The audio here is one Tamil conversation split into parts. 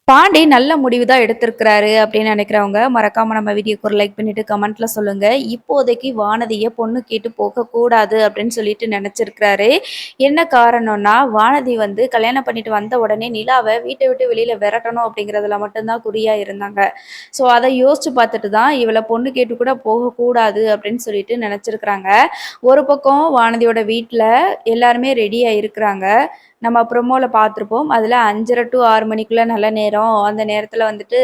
பாண்டி நல்ல முடிவு தான் எடுத்திருக்கிறாரு அப்படின்னு நினைக்கிறவங்க மறக்காம நம்ம வீடியோக்கு ஒரு லைக் பண்ணிட்டு கமெண்ட்ல சொல்லுங்க. இப்போதைக்கு வானதிய பொண்ணு கேட்டு போகக்கூடாது அப்படின்னு சொல்லிட்டு நினைச்சிருக்கிறாரு. என்ன காரணம்னா, வானதி வந்து கல்யாணம் பண்ணிட்டு வந்த உடனே நிலாவை வீட்டை விட்டு வெளியில விரட்டணும் அப்படிங்கிறதுல மட்டும்தான் குறியா இருந்தாங்க. ஸோ அதை யோசிச்சு பார்த்துட்டு தான் இவளை பொண்ணு கேட்டு கூட போகக்கூடாது அப்படின்னு சொல்லிட்டு நினைச்சிருக்கிறாங்க. ஒரு பக்கம் வானதியோட வீட்டில் எல்லாருமே ரெடியாக இருக்கிறாங்க. நம்ம ப்ரொமோல பார்த்துருப்போம். அதில 5:30 டூ 6 மணிக்குள்ள நல்ல நேரம். அந்த நேரத்தில வந்துட்டு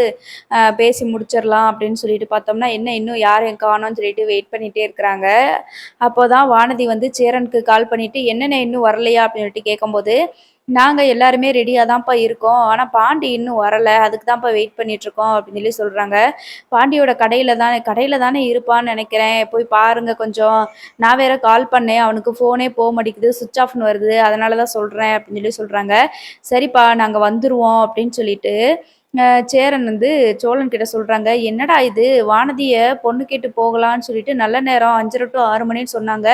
பேசி முடிச்சிடலாம் அப்படின்னு சொல்லிட்டு பார்த்தோம்னா, என்ன இன்னும் யாரையும் காணோம்னு சொல்லிட்டு வெயிட் பண்ணிட்டே இருக்கிறாங்க. அப்போதான் வானதி வந்து சேரனுக்கு கால் பண்ணிட்டு, "என்னண்ணே இன்னும் வரலையா?" அப்படின்னு சொல்லிட்டு கேட்கும்போது, "நாங்க எல்லாருமே ரெடியா தான்ப்பா இருக்கோம். ஆனா பாண்டி இன்னும் வரல. அதுக்கு தான்ப்பா வெயிட் பண்ணிட்டுருக்கோம்." அப்படின்னு சொல்லி சொல்றாங்க. "பாண்டியோட கடையில தானே இருப்பான்னு நெனைக்கிறேன். போய் பாருங்க கொஞ்சம். நான் வேற கால் பண்ணேன். அவனுக்கு ஃபோனே போ மாட்டேங்குது. ஸ்விட்ச் ஆஃப்ன்னு வருது. அதனால தான் சொல்றேன்." அப்படின்னு சொல்லி சொல்றாங்க. "சரிப்பா நாங்க வந்துருவோம்." அப்படின்னு சொல்லிட்டு சேரன் வந்து சோழன் கிட்ட சொல்றாங்க. "என்னடா இது வானதிய பொண்ணு கேட்டு போகலான்னு சொல்லிட்டு நல்ல நேரம் 5:30 டூ 6 மணின்னு சொன்னாங்க.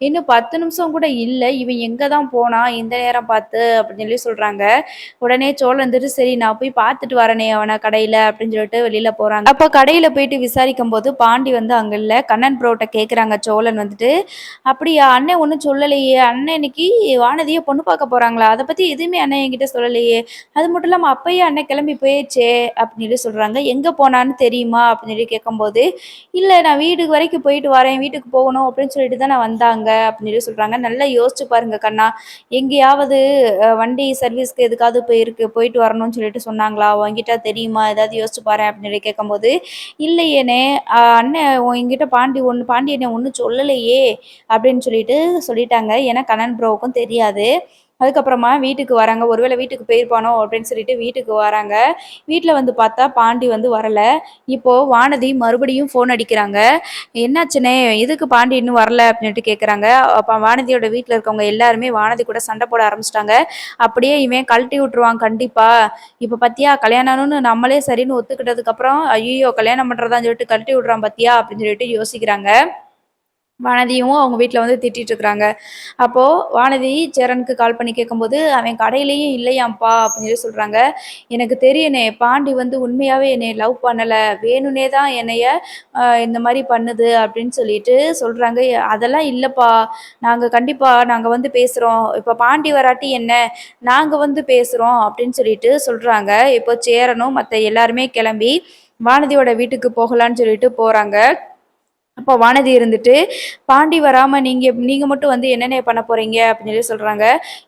இன்னும் 10 நிமிஷம் கூட இல்ல. இவன் எங்க தான் போனான் இந்த நேரம் பார்த்து?" அப்படின்னு சொல்லி சொல்றாங்க. உடனே சோழன் வந்துட்டு, "சரி நான் போய் பார்த்துட்டு வரேனே அவன கடையில" அப்படின்னு சொல்லிட்டு வெளியில போறாங்க. அப்போ கடையில போயிட்டு விசாரிக்கும்போது பாண்டி வந்து அங்க இல்ல. கண்ணன் ப்ரோட்ட கேட்குறாங்க சோழன் வந்துட்டு, "அப்படியா? அண்ணன் ஒண்ணும் சொல்லலையே. அண்ணன் இன்னைக்கு வானதிய பொண்ணு பார்க்க போறாங்களா? அத பத்தி எதுவுமே அண்ணன் என்கிட்ட சொல்லலையே. அது மட்டும் இல்லாம அப்பயே அண்ணன் கிளம்பி போயிருச்சே" அப்படின்னு சொல்லி சொல்றாங்க. "எங்க போனான்னு தெரியுமா?" அப்படின்னு சொல்லி கேட்கும்போது, "இல்ல நான் வீட்டுக்கு வரைக்கும் போயிட்டு வரேன். வீட்டுக்கு போகணும் அப்படின்னு சொல்லிட்டு தானே வந்தாங்க" அப்படின்னு சொல்லி சொல்றாங்க. நல்லா யோசிச்சு பாருங்க கண்ணா. எங்கேயாவது வண்டி சர்வீஸ்க்கு எதுக்காவது போயிட்டு வரணும்னு சொல்லிட்டு சொன்னாங்களா? உன்கிட்ட தெரியுமா? ஏதாவது யோசிச்சு பாரேன் அப்படின்னு சொல்லி கேட்கும்போது, "இல்லையேண்ணே, அண்ணன் என்கிட்ட பாண்டி அண்ணன் ஒண்ணும் சொல்லலையே" அப்படின்னு சொல்லிட்டாங்க. ஏன்னா கண்ணன் ப்ரோவுக்கும் தெரியாது. அதுக்கப்புறமா வீட்டுக்கு வராங்க. ஒருவேளை வீட்டுக்கு போயிருப்பானோ அப்படின்னு சொல்லிட்டு வீட்டுக்கு வராங்க. வீட்ல வந்து பார்த்தா பாண்டி வந்து வரல. இப்போ வானதி மறுபடியும் ஃபோன் அடிக்கிறாங்க. "என்னாச்சுண்ணே? எதுக்கு பாண்டி இன்னும் வரல?" அப்படின்ட்டு கேட்குறாங்க. அப்ப வானதியோட வீட்ல இருக்கவங்க எல்லாருமே வானதி கூட சண்டை போட ஆரம்பிச்சுட்டாங்க. "அப்படியே இவன் கழட்டி விட்டுருவான் கண்டிப்பா. இப்ப பாத்தியா கல்யாணம்னு நம்மளே சரின்னு ஒத்துக்கிட்டதுக்கப்புறம், ஐய்யயோ! கல்யாணம் பண்றதான்னு சொல்லிட்டு கழட்டி விடுறான் பாத்தியா?" அப்படின்னு சொல்லிட்டு யோசிக்கிறாங்க. வானதியும் அவங்க வீட்ல வந்து திட்டிட்டு இருக்கிறாங்க. அப்போ வானதி சேரனுக்கு கால் பண்ணி கேட்கும்போது, "அவன் கடையிலேயும் இல்லையாம்ப்பா" அப்படின்னு சொல்லி சொல்றாங்க. "எனக்கு தெரியுண்ணே, பாண்டி வந்து உண்மையாவே என்னைய லவ் பண்ணல. வேணும்னே தான் என்னைய இந்த மாரி பண்ணுது" அப்படின்னு சொல்லிட்டு சொல்றாங்க. "அதெல்லாம் இல்லப்பா. நாங்க வந்து பேசுறோம். இப்ப பாண்டி வராட்டி என்ன? நாங்க வந்து பேசுறோம்" அப்படின்னு சொல்லிட்டு சொல்றாங்க. இப்போ சேரனும் மத்த எல்லாருமே கிளம்பி வானதியோட வீட்டுக்கு போகலான்னு சொல்லிட்டு போறாங்க. அப்போ வானதி இருந்துட்டு, "பாண்டி வராம நீங்க மட்டும் வந்து என்னண்ணே பண்ண போறீங்க?" அப்படின்னு சொல்லி சொல்றாங்க.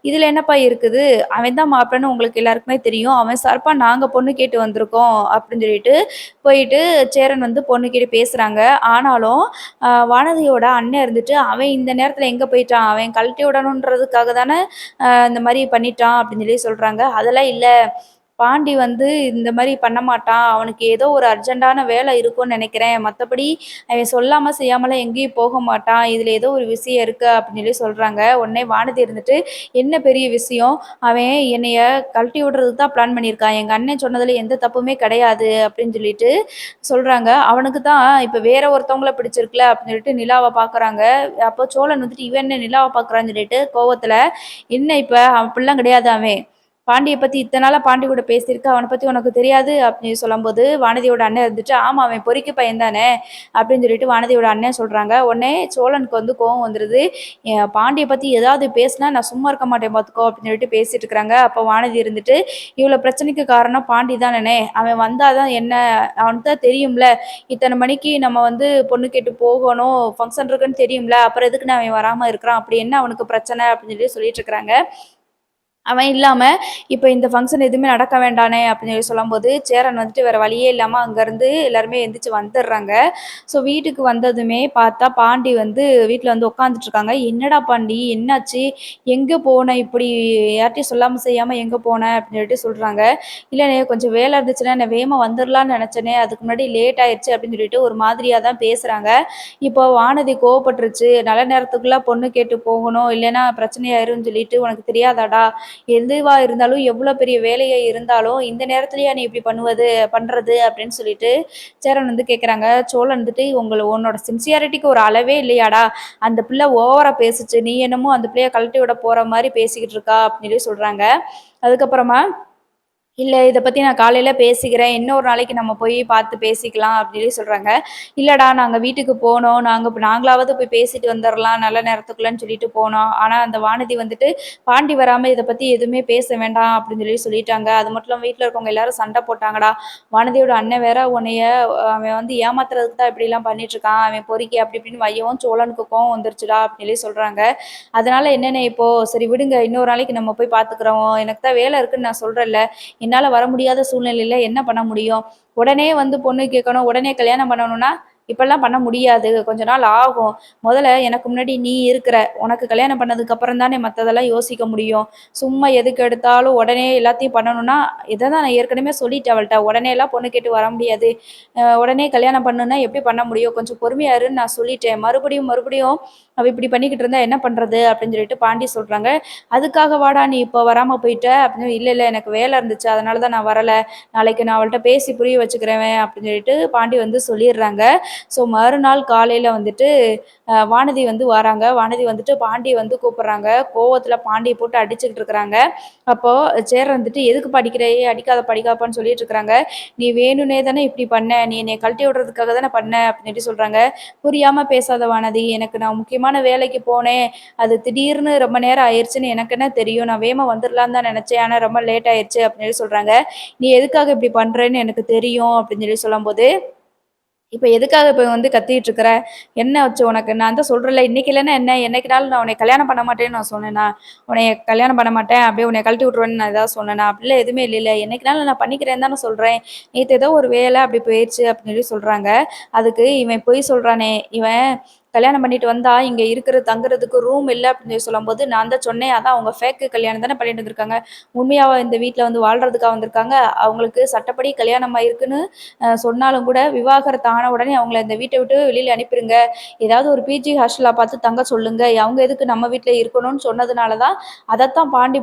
"இதுல என்னப்பா இருக்குது? அவன் தான் மாப்பிள்ளைன்னு உங்களுக்கு எல்லாருக்குமே தெரியும். அவன் சார்பா நாங்க பொண்ணு கேட்டு வந்திருக்கோம்." அப்படின்னு சொல்லிட்டு போயிட்டு சேரன் வந்து பொண்ணு கேட்டு பேசுறாங்க. ஆனாலும் வானதியோட அண்ணன் இருந்துட்டு, "அவன் இந்த நேரத்துல எங்க போயிட்டான்? அவன் கழட்டி விடணுன்றதுக்காக தானே இந்த மாரி பண்ணிட்டான்." அப்படின்னு சொல்லி சொல்றாங்க. "அதெல்லாம் இல்ல. பாண்டி வந்து இந்த மாரி பண்ண மாட்டான். அவனுக்கு ஏதோ ஒரு அர்ஜென்ட்டான வேலை இருக்கும்னு நெனைக்கிறேன். மத்தபடி அவன் சொல்லாம செய்யாமலாம் எங்கேயும் போக மாட்டான். இதுல ஏதோ ஒரு விஷயம் இருக்கு" அப்படின்னு சொல்லி சொல்றாங்க. உடனே வானதி இருந்துட்டு, "என்ன பெரிய விஷயம்? அவன் என்னைய கழட்டி விடுறதுக்கு தான் பிளான் பண்ணியிருக்கான். எங்க அண்ணன் சொன்னதுல எந்த தப்புமே கிடையாது" அப்படின்னு சொல்லிட்டு சொல்றாங்க. அவனுக்கு தான் இப்ப வேற ஒருத்தவங்கள பிடிச்சிருக்குல அப்படின்னு சொல்லிட்டு நிலாவ பார்க்குறாங்க. அப்போ சோழன் வந்துட்டு, "இவன் என்ன நிலாவ பார்க்குறான்னு" சொல்லிட்டு கோவத்துல, "என்ன இப்ப? அப்படிலாம் கிடையாது அவன். பாண்டிய பத்தி இத்தன நாளா பாண்டி கூட பேசியிருக்க. அவன பத்தி உனக்கு தெரியாது" அப்படின்னு சொல்லும்போது, வானதியோட அண்ணன் இருந்துட்டு, "ஆமா அவன் பொறுக்கி பையன் தானே" அப்படின்னு சொல்லிட்டு வானதியோட அண்ணன் சொல்றாங்க. உடனே சோழனுக்கு வந்து கோவம் வந்துருது. பாண்டிய பத்தி ஏதாவது பேசினா நான் சும்மா இருக்க மாட்டேன் பார்த்துக்கோ" அப்படின்னு சொல்லிட்டு பேசிட்டு இருக்கிறாங்க. அப்போ வானதி இருந்துட்டு, "இவ்வளோ பிரச்சனைக்கு காரணம் பாண்டி தானேண்ணே. அவன் வந்தா தான் என்ன? அவனுக்கு தான் தெரியும்ல. இத்தனை மணிக்கு நம்ம வந்து பொண்ணு கேட்டு போகணும். ஃபங்ஷன் இருக்குன்னு தெரியும்ல. அப்புறம் எதுக்குண்ணே அவன் வராம இருக்கிறான்? அப்படி என்ன அவனுக்கு பிரச்சனை?" அப்படின்னு சொல்லி சொல்லிட்டு இருக்கிறாங்க. அவன் இல்லாம, இப்ப இந்த ஃபங்ஷன் எதுவுமே நடக்க வேண்டானே அப்படின்னு சொல்லி சொல்லும்போது, சேரன் வந்துட்டு வேற வழியே இல்லாம அங்கருந்து எல்லாருமே எந்திரிச்சு வந்துடுறாங்க. ஸோ வீட்டுக்கு வந்ததுமே பார்த்தா, பாண்டி வந்து வீட்ல வந்து உட்காந்துட்டு இருக்காங்க. "என்னடா பாண்டி என்னாச்சு? எங்க போன? இப்படி யார்ட்டயும் சொல்லாம செய்யாம எங்க போன?" அப்படின்னு சொல்லிட்டு சொல்றாங்க. "இல்லண்ணே கொஞ்சம் வேலை இருந்துச்சுண்ணே, நான் வேகமா வந்துரலான்னு நெனச்சேனே, அதுக்கு முன்னாடி லேட் ஆயிருச்சு" அப்படின்னு சொல்லிட்டு ஒரு மாதிரியா தான் பேசுறாங்க. இப்போ வானதி கோவப்பட்டுருச்சு. "நல்ல நேரத்துக்குள்ள பொண்ணு கேட்டு போகணும், இல்லைன்னா பிரச்சனையாயிரும்னு சொல்லிட்டு உனக்கு தெரியாதாடா? எதுவா இருந்தாலும், எவ்வளோ பெரிய வேலையா இருந்தாலும், இந்த நேரத்துலயா நீ இப்படி பண்றது?" அப்படின்னு சொல்லிட்டு சேரன் வந்து கேட்குறாங்க. சோழன் வந்துட்டு, "உன்னோட சின்சியாரிட்டிக்கு ஒரு அளவே இல்லையாடா? அந்த பிள்ளை ஓவரா பேசுச்சு. நீ என்னமோ அந்த பிள்ளைய கழட்டி விட போற மாரி பேசிக்கிட்டு இருக்கா" அப்படின்னு சொல்லி சொல்றாங்க. அதுக்கப்புறமா இல்ல இத பத்தி நான் காலையில பேசிக்கிறேன். இன்னொரு நாளைக்கு நம்ம போய் பார்த்து பேசிக்கலாம் அப்படின்னு சொல்லி சொல்றாங்க. இல்லடா நாங்க வீட்டுக்கு போனோம். நாங்களாவது போய் பேசிட்டு வந்துரலாம் நல்ல நேரத்துக்குள்ளன்னு சொல்லிட்டு போனோம். ஆனா அந்த வானதி வந்துட்டு பாண்டி வராம இத பத்தி எதுவுமே பேச வேண்டாம் அப்படின்னு சொல்லி சொல்லிட்டாங்க. அது மட்டும் இல்லாம வீட்ல இருக்கவங்க எல்லாரும் சண்டை போட்டாங்கடா. வானதியோட அண்ணன் வேற உன்னைய அவன் வந்து ஏமாத்துறதுக்கு தான் இப்படிலாம் பண்ணிட்டு இருக்கான். அவன் பொறுக்கி அப்படி இப்படின்னு வையவும் சோழனுக்கு கோவம் வந்துருச்சுடா அப்படின்னு சொல்லி சொல்றாங்க. அதனால என்னண்ணே இப்போ சரி விடுங்க. இன்னொரு நாளைக்கு நம்ம போய் பார்த்துக்குறோம். எனக்கு தான் வேலை இருக்குன்னு நான் சொல்றேன்ல. என்னால வர முடியாத சூழ்நிலையில என்ன பண்ண முடியும்? உடனே வந்து பொண்ணு கேட்கணும், உடனே கல்யாணம் பண்ணணும்னா, இப்பல்லாம் பண்ண முடியாது. கொஞ்ச நாள் ஆகும். முதல்ல எனக்கு முன்னாடி நீ இருக்கிற. உனக்கு கல்யாணம் பண்ணதுக்கு அப்புறம் தானே மத்ததெல்லாம் யோசிக்க முடியும். சும்மா எதுக்கு எடுத்தாலும் உடனே எல்லாத்தையும் பண்ணணும்னா, இத தான் நான் ஏற்கனவே சொல்லிட்டேன் அவள்ட்ட. உடனேலாம் பொண்ணு கேட்டு வர முடியாது. உடனே கல்யாணம் பண்ணுனா எப்படி பண்ண முடியும்? கொஞ்சம் பொறுமையா இருன்னு நான் சொல்லிட்டேன். மறுபடியும் மறுபடியும் அவ இப்படி பண்ணிக்கிட்டு இருந்தா என்ன பண்றது? அப்படின்னு சொல்லிட்டு பாண்டி சொல்றாங்க. அதுக்காகவாடா நீ இப்போ வராம போயிட்ட? அப்படின்னு இல்ல, இல்ல எனக்கு வேலை இருந்துச்சு. அதனால தான் நான் வரல. நாளைக்கு நான் அவள்ட்ட பேசி புரிய வச்சுக்கிறேன் அப்படின்னு சொல்லிட்டு பாண்டி வந்து சொல்லிடுறாங்க. ஸோ மறுநாள் காலையில வந்துட்டு வானதி வந்து வராங்க. வானதி வந்துட்டு பாண்டிய வந்து கூப்பிடுறாங்க. கோவத்துல பாண்டிய போட்டு அடிச்சுக்கிட்டு இருக்கிறாங்க. அப்போ சேர் வந்துட்டு எதுக்கு படிக்கிற? ஏய் அடிக்காத படிக்காதப்பான்னு சொல்லிட்டு இருக்கிறாங்க. நீ வேணும்னே தானே இப்படி பண்ண. நீ என்னைய கழட்டி விடுறதுக்காக தானே பண்ண அப்படின்னு சொல்லி சொல்றாங்க. புரியாம பேசாத வானதி. நான் முக்கியமான வேலைக்கு போனேன். அது திடீர்னு ரொம்ப நேரம் ஆயிருச்சுன்னு எனக்கு என்ன தெரியும். நான் வேகமா வந்துரலான்னு தான் நினைச்சேன். ஆனா ரொம்ப லேட் ஆயிருச்சு அப்படின்னு சொல்லி சொல்றாங்க. நீ எதுக்காக இப்படி பண்றேன்னு எனக்கு தெரியும் அப்படின்னு சொல்லி சொல்லும்போது இப்ப எதுக்காக இப்ப வந்து கத்திட்டு இருக்கிற? என்ன ஆச்சு உனக்கு? நான் தான் சொல்றேன்ல, இன்னைக்கு இல்லன்னா என்ன? என்னைக்குனாலும் நான் உன்னைய கல்யாணம் பண்ண மாட்டேன்னு நான் சொன்னேனா? உன்னைய கல்யாணம் பண்ண மாட்டேன், அப்படியே உன்னைய கழட்டி விட்டுருவேன்னு நான் ஏதாவது சொன்னேனா? அப்படிலாம் எதுவுமே இல்லைல்ல. என்னைக்குனாலும் நான் பண்ணிக்கிறேன்னு தானே சொல்றேன். நேத்து ஏதோ ஒரு வேலை அப்படி போயிருச்சு அப்படின்னு சொல்லி சொல்றாங்க. அதுக்கு இவன் பொய் சொல்றானே, இவன் கல்யாணம் பண்ணிட்டு வந்தா, இங்க தங்குறதுக்கு ரூம் இல்ல அப்படின்னு சொல்லி சொல்லும்போது, நான் தான் சொன்னேன், அதான் அவங்க ஃபேக் கல்யாணம் தானே பண்ணிட்டு வந்திருக்காங்க. உண்மையாவா இந்த வீட்ல வந்து வாழ்றதுக்கா வந்திருக்காங்க? அவங்களுக்கு சட்டப்படி கல்யாணம் ஆயிருக்குன்னு சொன்னாலும் கூட விவாகரத்து ஆன உடனே அவங்கள இந்த வீட்டை விட்டு வெளியில அனுப்பிருங்க. ஏதாவது ஒரு பிஜி ஹாஸ்டலா பார்த்து தங்க சொல்லுங்க. அவங்க எதுக்கு நம்ம வீட்ல இருக்கணும்னு சொன்னதுனால தான் அதைத்தான் பாண்டி